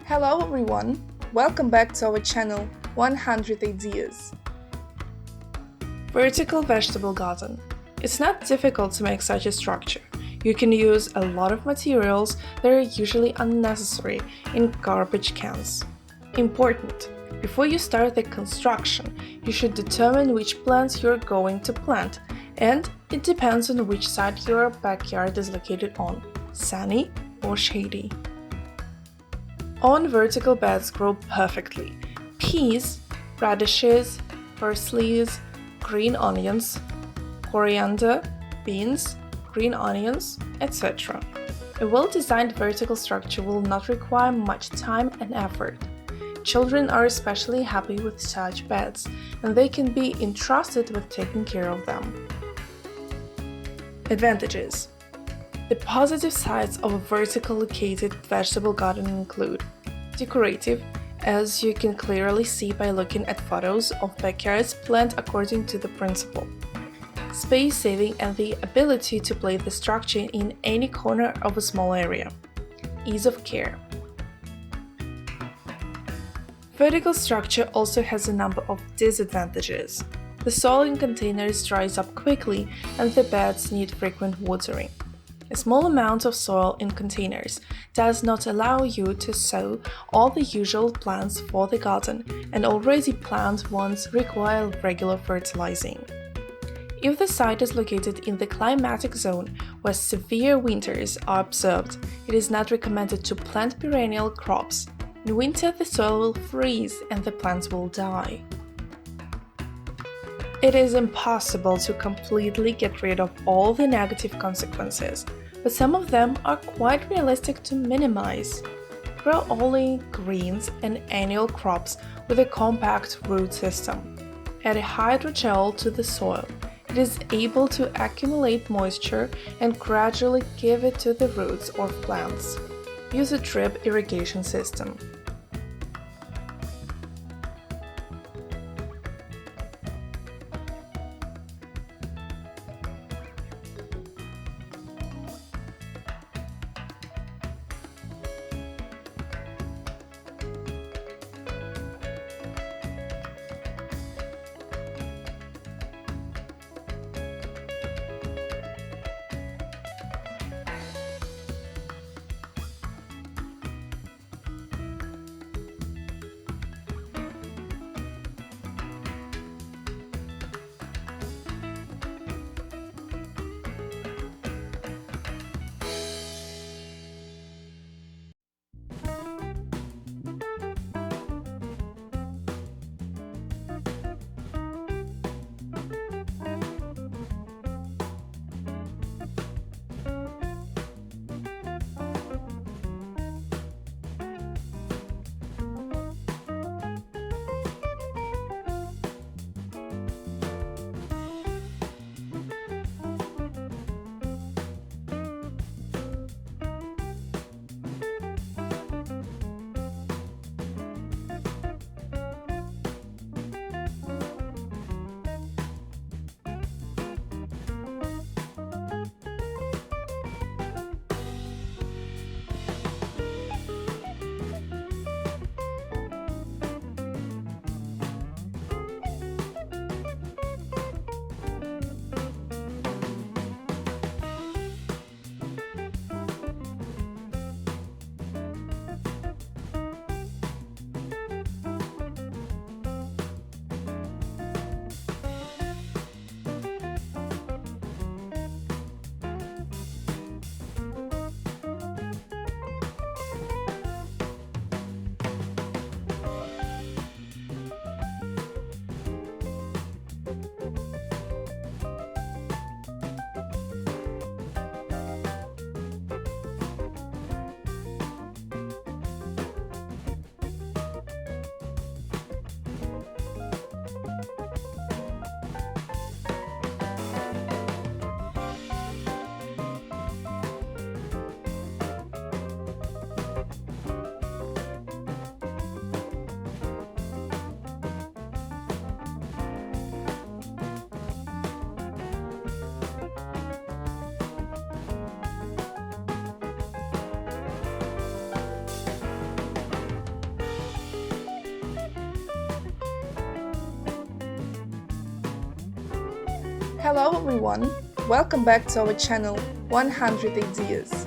Hello everyone, welcome back to our channel 100 Ideas. Vertical vegetable garden. It's not difficult to make such a structure. You can use a lot of materials that are usually unnecessary in garbage cans. Important! Before you start the construction, you should determine which plants you're going to plant, and it depends on which side your backyard is located on, sunny or shady. On vertical beds grow perfectly peas, radishes, parsley, green onions, coriander, beans, green onions, etc. A well-designed vertical structure will not require much time and effort. Children are especially happy with such beds, and they can be entrusted with taking care of them. Advantages. The positive sides of a vertical located vegetable garden include decorative, as you can clearly see by looking at photos of backyards planned according to the principle. Space saving and the ability to place the structure in any corner of a small area. Ease of care. Vertical structure also has a number of disadvantages. The soil in containers dries up quickly and the beds need frequent watering. A small amount of soil in containers does not allow you to sow all the usual plants for the garden, and already planted ones require regular fertilizing. If the site is located in the climatic zone where severe winters are observed, it is not recommended to plant perennial crops. In winter, the soil will freeze and the plants will die. It is impossible to completely get rid of all the negative consequences, but some of them are quite realistic to minimize. Grow only greens and annual crops with a compact root system. Add a hydrogel to the soil. It is able to accumulate moisture and gradually give it to the roots or plants. Use a drip irrigation system. Hello everyone, welcome back to our channel 100 Ideas.